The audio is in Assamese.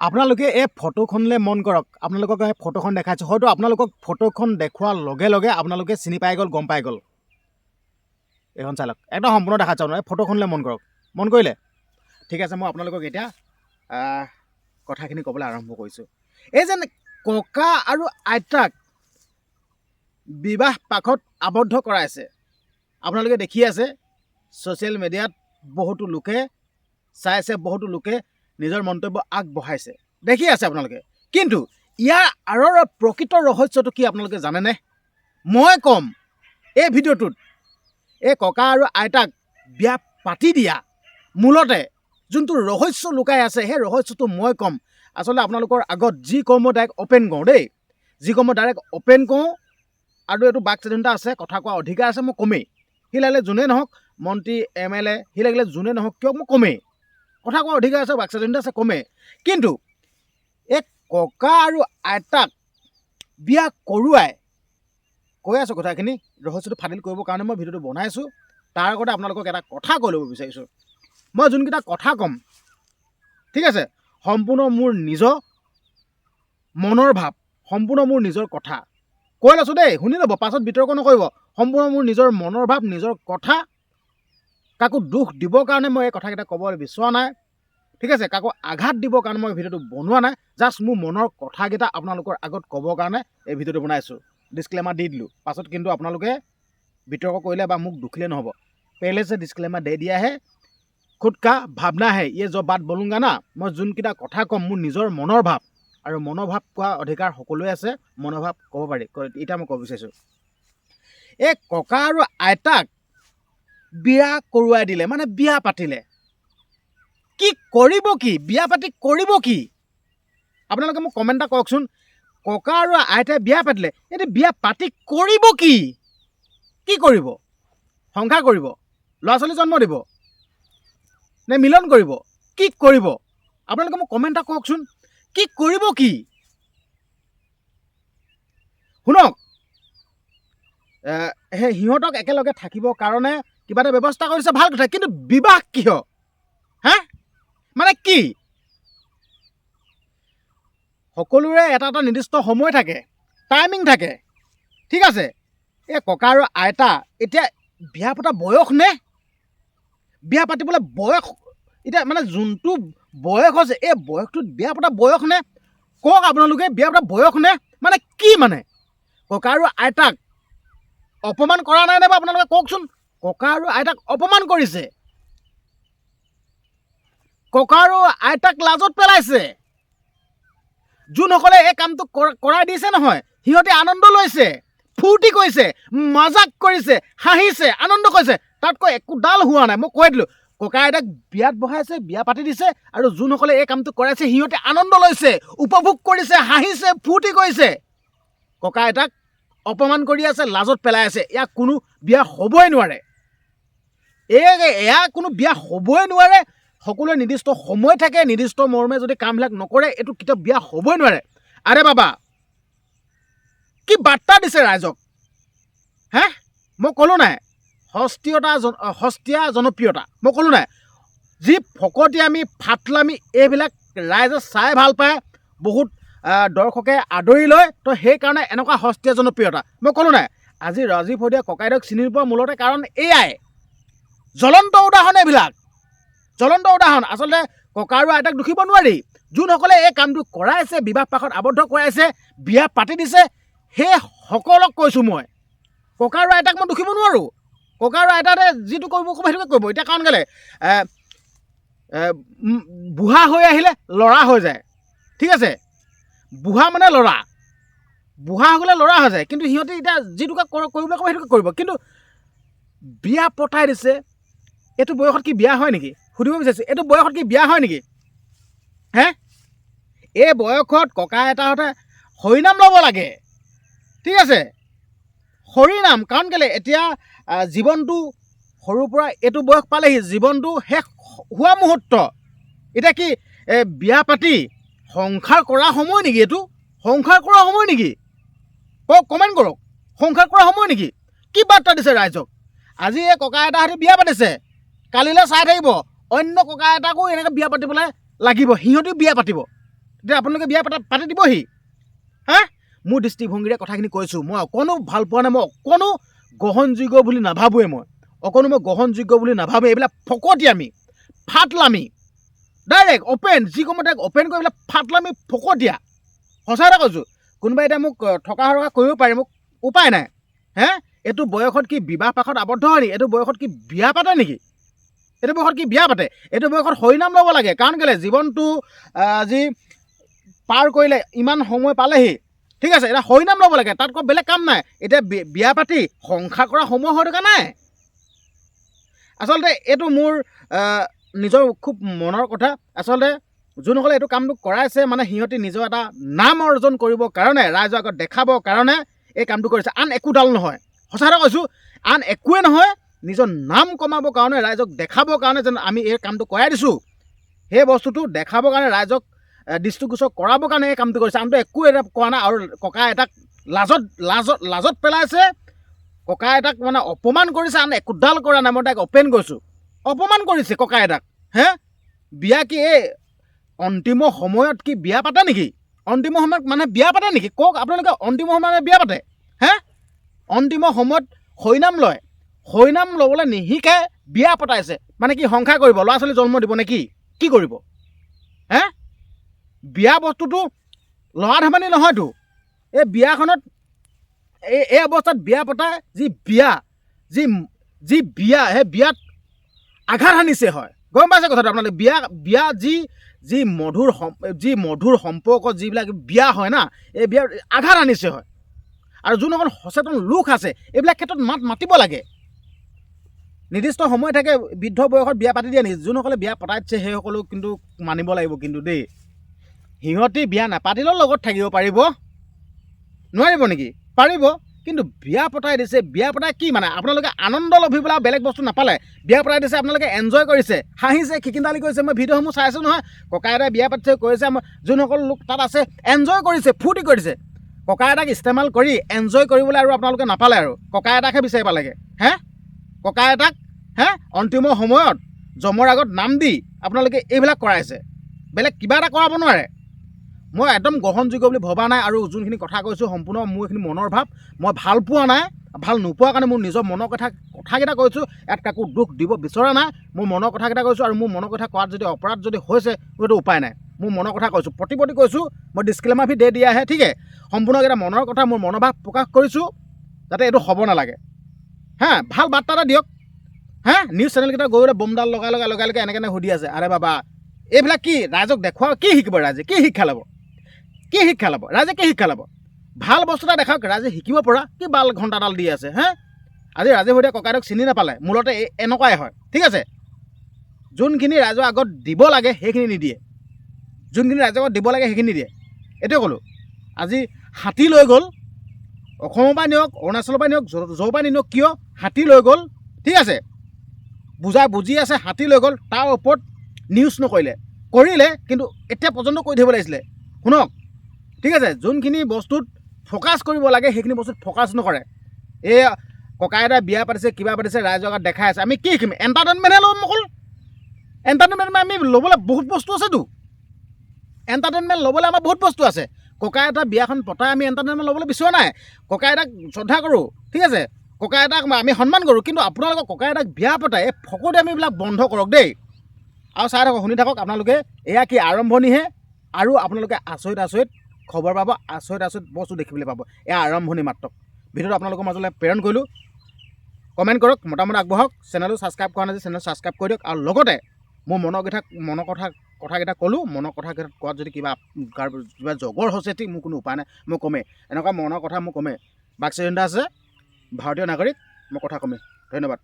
আপোনালোকে এই ফটোখনলৈ মন কৰক। আপোনালোকক এই ফটোখন দেখাইছোঁ, হয়তো আপোনালোকক ফটোখন দেখুৱাৰ লগে লগে আপোনালোকে চিনি পাই গ'ল, গম পাই গ'ল। এইখন চাই লওক, একদম সম্পূৰ্ণ দেখাইছোঁ। এই ফটোখনলৈ মন কৰক, মন কৰিলে? ঠিক আছে, মই আপোনালোকক এতিয়া কথাখিনি ক'বলৈ আৰম্ভ কৰিছোঁ। এই যেন ককা আৰু আইতাক বিবাহ পাশত আবদ্ধ কৰাইছে, আপোনালোকে দেখি আছে। ছ'চিয়েল মিডিয়াত বহুতো লোকে চাইছে, বহুতো লোকে নিজৰ মন্তব্য আগবঢ়াইছে, দেখি আছে আপোনালোকে। কিন্তু ইয়াৰ আঁৰৰ প্ৰকৃত ৰহস্যটো কি আপোনালোকে জানেনে? মই ক'ম এই ভিডিঅ'টোত। এই ককা আৰু আইতাক বিয়া পাতি দিয়া মূলতে যোনটো ৰহস্য লুকাই আছে, সেই ৰহস্যটো মই ক'ম। আচলতে আপোনালোকৰ আগত যি কওঁ মই ডাইৰেক্ট অ'পেন কৰোঁ দেই, যি কওঁ মই ডাইৰেক্ট অ'পেন কৰোঁ। আৰু এইটো বাক স্বাধীনতা আছে, কথা কোৱা অধিকাৰ আছে, মই কমেই। সি লাগিলে যোনেই নহওক, মন্ত্ৰী MLA, সি লাগিলে যোনেই নহওক কিয়, মই কমেই। কথা কোৱা অধিকাৰ আছে, বাক স্বাধীনতা আছে, কমেই। কিন্তু এই ককা আৰু আইতাক বিয়া কৰোৱাই কৈ আছোঁ কথাখিনি, ৰহস্যটো ফাদিল কৰিবৰ কাৰণে মই ভিডিঅ'টো বনাইছোঁ। তাৰ আগতে আপোনালোকক এটা কথা কৈ ল'ব বিচাৰিছোঁ। মই যোনকেইটা কথা ক'ম, ঠিক আছে, সম্পূৰ্ণ মোৰ নিজৰ মনৰ ভাৱ, সম্পূৰ্ণ মোৰ নিজৰ কথা কৈ লৈছোঁ দেই, শুনি ল'ব, পাছত বিতৰ্ক নকৰিব। সম্পূৰ্ণ মোৰ নিজৰ মনৰ ভাৱ, নিজৰ কথা। কাকো দুখ দিবৰ কাৰণে মই এই কথাকেইটা ক'বলৈ বিচৰা নাই, ঠিক আছে। কাকো আঘাত দিবৰ কাৰণে মই ভিডিঅ'টো বনোৱা নাই। জাষ্ট মোৰ মনৰ কথাকেইটা আপোনালোকৰ আগত ক'বৰ কাৰণে এই ভিডিঅ'টো বনাইছোঁ। ডিছক্লেমাৰ দি দিলোঁ, পাছত কিন্তু আপোনালোকে বিতৰ্ক কৰিলে বা মোক দুখিলে নহ'ব। পেহলে से ডিছক্লেমাৰ দে দিয়া হে, खुद का भावना है, ये जो बात बोलूँगा ना, মই যোনকেইটা কথা ক'ম মোৰ নিজৰ মনৰ ভাৱ, আৰু মনৰ ভাৱ কোৱা অধিকাৰ সকলোৱে আছে, মনৰ ভাৱ ক'ব পাৰি। এতিয়া মই ক'ব বিচাৰিছোঁ, এই ককা আৰু আইতাক বিয়া কৰোৱাই দিলে, মানে বিয়া পাতিলে। কি কৰিব, কি বিয়া পাতি কৰিব কি? আপোনালোকে মোক কমেণ্ট এটা কৰকচোন। ককা আৰু আইতাই বিয়া পাতিলে, এতিয়া বিয়া পাতি কৰিব কি? কি কৰিব? সংসাৰ কৰিব, ল'ৰা ছোৱালী জন্ম দিব, নে মিলন কৰিব? কি কৰিব? আপোনালোকে মোক কমেণ্ট এটা কৰকচোন। কি কৰিব কি? শুনক, সেই সিহঁতক একেলগে থাকিবৰ কাৰণে কিবা এটা ব্যৱস্থা কৰিছে, ভাল কথা। কিন্তু বিবাহ কিয়? হা, মানে কি? সকলোৰে এটা এটা নিৰ্দিষ্ট সময় থাকে, টাইমিং থাকে, ঠিক আছে। এই ককা আৰু আইতা এতিয়া বিয়া পতা বয়স নে? বিয়া পাতিবলৈ বয়স এতিয়া মানে যোনটো বয়স হৈছে, এই বয়সটোত বিয়া পতা বয়স নে? কওক আপোনালোকে, বিয়া পতা বয়স নে? মানে কি? মানে ককা আৰু আইতাক অপমান কৰা নাই নে? বা আপোনালোকে কওকচোন। ককা আৰু আইতাক অপমান কৰিছে, ককা আৰু আইতাক লাজত পেলাইছে। যোনসকলে এই কামটো কৰাই দিছে নহয়, সিহঁতে আনন্দ লৈছে, ফূৰ্তি কৰিছে, মজাক কৰিছে, হাঁহিছে, আনন্দ কৰিছে। তাতকৈ একোডাল হোৱা নাই। মই কৈ দিলোঁ, ককা আইতাক বিয়াত বহাইছে, বিয়া পাতি দিছে, আৰু যোনসকলে এই কামটো কৰাইছে সিহঁতে আনন্দ লৈছে, উপভোগ কৰিছে, হাঁহিছে, ফূৰ্তি কৰিছে। ককা আইতাক অপমান কৰি আছে, লাজত পেলাই আছে। ইয়াক কোনো বিয়া হ'বই নোৱাৰে। এয়া কোনো বিয়া হ'বই নোৱাৰে। সকলোৱে নিৰ্দিষ্ট সময় থাকে, নিৰ্দিষ্ট মৰ্মে যদি কামবিলাক নকৰে, এইটো কেতিয়াও বিয়া হ'বই নোৱাৰে। আৰে বাবা, কি বাৰ্তা দিছে ৰাইজক? হে, মই ক'লোঁ নাই, সস্তীয়া জনপ্ৰিয়তা। মই ক'লোঁ নাই, যি ফকতীয়ামি, ফাটলামি, এইবিলাক ৰাইজে চাই ভাল পায়, বহুত দৰ্শকে আদৰি লয়, তো সেইকাৰণে এনেকুৱা সস্তীয়া জনপ্ৰিয়তা। মই ক'লোঁ নাই, আজি ৰাজীৱ শইকীয়া ককাইদেউক চিনি পোৱাৰ মূলতে কাৰণ এয়াই। জ্বলন্ত উদাহৰণ এইবিলাক, জ্বলন্ত উদাহৰণ। আচলতে ককা আৰু আইতাক দুখিব নোৱাৰি। যোনসকলে এই কামটো কৰাইছে, বিবাহ পাশত আবদ্ধ কৰাইছে, বিয়া পাতি দিছে, সেই সকলক কৈছোঁ মই। ককা আৰু আইতাক মই দুখিব নোৱাৰোঁ। ককা আৰু আইতাতে যিটো কৰিব ক'ব সেইটোকে কৰিব। এতিয়া কাৰণ কেলৈ বুঢ়া হৈ আহিলে ল'ৰা হৈ যায়, ঠিক আছে। বুঢ়া মানে ল'ৰা, বুঢ়া হৈ গ'লে ল'ৰা হৈ যায়। কিন্তু সিহঁতে এতিয়া যিটোকে কৰিবলৈ ক'ব সেইটোকে কৰিব। কিন্তু বিয়া পতাই দিছে, এইটো বয়সত কি বিয়া হয় নেকি? সুধিব বিচাৰিছোঁ, এইটো বয়সত কি বিয়া হয় নেকি? হে, এই বয়সত ককা আইতাহঁতে হৰিনাম ল'ব লাগে, ঠিক আছে। হৰিনাম, কাৰণ কেলৈ এতিয়া জীৱনটো সৰুৰ পৰা এইটো বয়স পালেহি, জীৱনটো শেষ হোৱা মুহূৰ্ত। এতিয়া কি বিয়া পাতি সংসাৰ কৰা সময় নেকি? এইটো সংসাৰ কৰা সময় নেকি? কওক, কমেণ্ট কৰক, সংসাৰ কৰা সময় নেকি? কি বাৰ্তা দিছে ৰাইজক? আজি এই ককা আইতাহঁতে বিয়া পাতিছে, কালিলৈ চাই থাকিব অন্য ককা আইতাকো এনেকৈ বিয়া পাতিবলৈ লাগিব, সিহঁতেও বিয়া পাতিব। তেতিয়া আপোনালোকে বিয়া পাতি দিবহি হা মোৰ দৃষ্টিভংগীৰে কথাখিনি কৈছোঁ মই অকণো ভাল পোৱা নাই মই অকণো গ্ৰহণযোগ্য বুলি নাভাবোঁৱে মই অকণো মই গ্ৰহণযোগ্য বুলি নাভাবোঁ এইবিলাক ফকটিয়ামি ফাটলামি ডাইৰেক্ট অ'পেন যিকোনো অ'পেন কৰি পেলাই ফাটলামি ফকটীয়া সঁচা এটা কৈছোঁ কোনোবাই এতিয়া মোক থকা সৰকা কৰিব পাৰে মোক উপায় নাই হে এইটো বয়সত কি বিবাহ পাশত আবদ্ধ হয় নেকি এইটো বয়সত কি বিয়া পাতে নেকি এইটো বয়সত কি বিয়া পাতে এইটো বয়সত হৰিনাম ল'ব লাগে কাৰণ কেলৈ জীৱনটো আজি পাৰ কৰিলে ইমান সময় পালেহি ঠিক আছে এতিয়া হৰিনাম ল'ব লাগে তাতকৈ বেলেগ কাম নাই এতিয়া বিয়া পাতি সংসাৰ কৰা সময় হৈ থকা নাই আচলতে এইটো মোৰ নিজৰ খুব মনৰ কথা আচলতে যোনসকলে এইটো কামটো কৰাইছে মানে সিহঁতি নিজৰ এটা নাম অৰ্জন কৰিবৰ কাৰণে ৰাইজৰ আগত দেখাবৰ কাৰণে এই কামটো কৰিছে আন একোডাল নহয় সঁচা কথা কৈছোঁ আন একোৱে নহয় নিজৰ নাম কমাবৰ কাৰণে ৰাইজক দেখাবৰ কাৰণে যেন আমি এই কামটো কৰাই দিছোঁ সেই বস্তুটো দেখাবৰ কাৰণে ৰাইজক দৃষ্টিগোচৰ কৰাবৰ কাৰণে এই কামটো কৰিছে আনটো একো এটা কৰা নাই আৰু ককা এটাক লাজত পেলাইছে ককা এটাক মানে অপমান কৰিছে আন একোডাল কৰা নাই মই তাক অপেন কৰিছোঁ অপমান কৰিছে ককা এটাক হে বিয়া কি এই অন্তিম সময়ত কি বিয়া পাতে নেকি অন্তিম সময়ত মানে বিয়া পাতে নেকি কওক আপোনালোকে অন্তিম সময়ত বিয়া পাতে হে অন্তিম সময়ত হৰিনাম লয় হৰিনাম ল'বলৈ নিশিকাই বিয়া পতাইছে মানে কি সংসাৰ কৰিব ল'ৰা ছোৱালী জন্ম দিব নে কি কৰিব হে বিয়া বস্তুটো ল'ৰা ধেমালি নহয়তো এই বিয়াখনত এই অৱস্থাত বিয়া পতাই যি বিয়া যি বিয়া সেই বিয়াত আঘাত সানিছে হয় গম পাইছে কথাটো আপোনালোকে বিয়া যি মধুৰ সম্পৰ্ক যিবিলাক বিয়া হয় না এই বিয়াৰ আঘাত আনিছে হয় আৰু যোনসকল সচেতন লোক আছে এইবিলাক ক্ষেত্ৰত মাতিব লাগে নিৰ্দিষ্ট সময় থাকে বৃদ্ধ বয়সত বিয়া পাতি দিয়ে নেকি যোনসকলে বিয়া পতাই দিছে সেইসকলেও কিন্তু মানিব লাগিব কিন্তু দেই সিহঁতি বিয়া নাপাতিলেও লগত থাকিব পাৰিব নোৱাৰিব নেকি পাৰিব কিন্তু বিয়া পতাই দিছে বিয়া পতাই কি মানে আপোনালোকে আনন্দ লভিবলৈ বেলেগ বস্তু নাপালে বিয়া পতাই দিছে আপোনালোকে এনজয় কৰিছে হাঁহিছে খিকিন্দালি কৰিছে মই ভিডিঅ'সমূহ চাইছোঁ নহয় ককা এটাই বিয়া পাতিছে কৰিছে যোনসকল লোক তাত আছে এনজয় কৰিছে ফূৰ্তি কৰিছে ককা এটাক ইস্তেমাল কৰি এনজয় কৰিবলৈ আৰু আপোনালোকে নাপালে আৰু ককা এটাকহে বিচাৰি পালেগৈ হে ককা এটাক হে অন্তিম সময়ত জমৰ আগত নাম দি আপোনালোকে এইবিলাক কৰাইছে বেলেগ কিবা এটা কৰাব নোৱাৰে মই একদম গ্ৰহণযোগ্য বুলি ভবা নাই আৰু যোনখিনি কথা কৈছোঁ সম্পূৰ্ণ মোৰ এইখিনি মনৰ ভাৱ মই ভাল পোৱা নাই ভাল নোপোৱাৰ কাৰণে মোৰ নিজৰ মনৰ কথাকেইটা কৈছোঁ ইয়াত কাকো দুখ দিব বিচৰা নাই মোৰ মনৰ কথাকেইটা কৈছোঁ আৰু মোৰ মনৰ কথা কোৱাত যদি অপৰাধ যদি হৈছে সেইটো উপায় নাই মোৰ মনৰ কথা কৈছোঁ প্ৰতি কৈছোঁ মই ডিছক্লেমাৰ ভি দিয়া আহে ঠিকে সম্পূৰ্ণকেইটা মনৰ কথা মোৰ মনৰ ভাৱ প্ৰকাশ কৰিছোঁ যাতে এইটো হ'ব নালাগে হা ভাল বাৰ্তা এটা দিয়ক হা নিউজ চেনেলকেইটা গৈ বোমডাল লগাই এনেকৈ সুধি আছে আৰে বাবা এইবিলাক কি ৰাইজক দেখুৱাব কি শিকিব ৰাইজে কি শিক্ষা ল'ব ৰাইজে কি শিক্ষা ল'ব ভাল বস্তু এটা দেখাওক ৰাইজে শিকিব পৰা কি বাল ঘণ্টাডাল দি আছে হে আজি ৰাজে সৈতে ককাইদেউক চিনি নাপালে মূলতে এনেকুৱাই হয় ঠিক আছে যোনখিনি ৰাইজৰ আগত দিব লাগে সেইখিনি নিদিয়ে যোনখিনি ৰাইজৰ আগত দিব লাগে সেইখিনি নিদিয়ে এইটোৱে ক'লোঁ আজি হাতী লৈ গ'ল অসমৰ পৰা নিয়ক অৰুণাচলৰ পৰা নিয়ক য'ৰ পৰা নিয়ক কিয় হাতী লৈ গ'ল ঠিক আছে বুজি আছে হাতী লৈ গ'ল তাৰ ওপৰত নিউজ কৰিলে কিন্তু এতিয়া পৰ্যন্ত কৰি থাকিব লাগিছিলে শুনক ঠিক আছে যোনখিনি বস্তুত ফ'কাছ কৰিব লাগে সেইখিনি বস্তুত ফ'কাছ নকৰে এই ককা এটা বিয়া পাতিছে কিবা পাতিছে ৰাইজৰ আগত দেখাই আছে আমি কি শিকিম এণ্টাৰটেইনমেণ্টহে ল'ম অকল এণ্টাৰটেইনমেণ্ট আমি ল'বলৈ বহুত বস্তু আছেতো এণ্টাৰটেইনমেণ্ট ল'বলৈ আমাৰ বহুত বস্তু আছে ককা এটা বিয়াখন পতাই আমি এণ্টাৰটেইনমেণ্ট ল'বলৈ বিচৰা নাই ককা এটাক শ্ৰদ্ধা কৰোঁ ঠিক আছে ককা এটাক আমি সন্মান কৰোঁ কিন্তু আপোনালোকৰ ককা এটাক বিয়া পতাই এই ফকতে আমি এইবিলাক বন্ধ কৰক দেই আৰু চাই থাকক শুনি থাকক আপোনালোকে এয়া কি আৰম্ভণিহে আৰু আপোনালোকে আচৰিত খবৰ পাব আচৰিত বস্তু দেখিবলৈ পাব এয়া আৰম্ভণি মাত্ৰ ভিডিঅ'টো আপোনালোকৰ মাজলৈ প্ৰেৰণ কৰিলোঁ কমেণ্ট কৰক মতামত আগবঢ়াওক চেনেলটো ছাবস্ক্ৰাইব কৰা নাই চেনেল ছাবস্ক্ৰাইব কৰি দিয়ক আৰু লগতে মোৰ মনৰ কথাকেইটা ক'লোঁ মনৰ কথাকেইটা কোৱাত যদি কিবা জগৰ হৈছে ঠিক মোৰ কোনো উপায় নাই মই কমেই এনেকুৱা মনৰ কথা মই কমেই বাক চিলিণ্ডাৰ আছে ভাৰতীয় নাগৰিক মই কথা কমেই ধন্যবাদ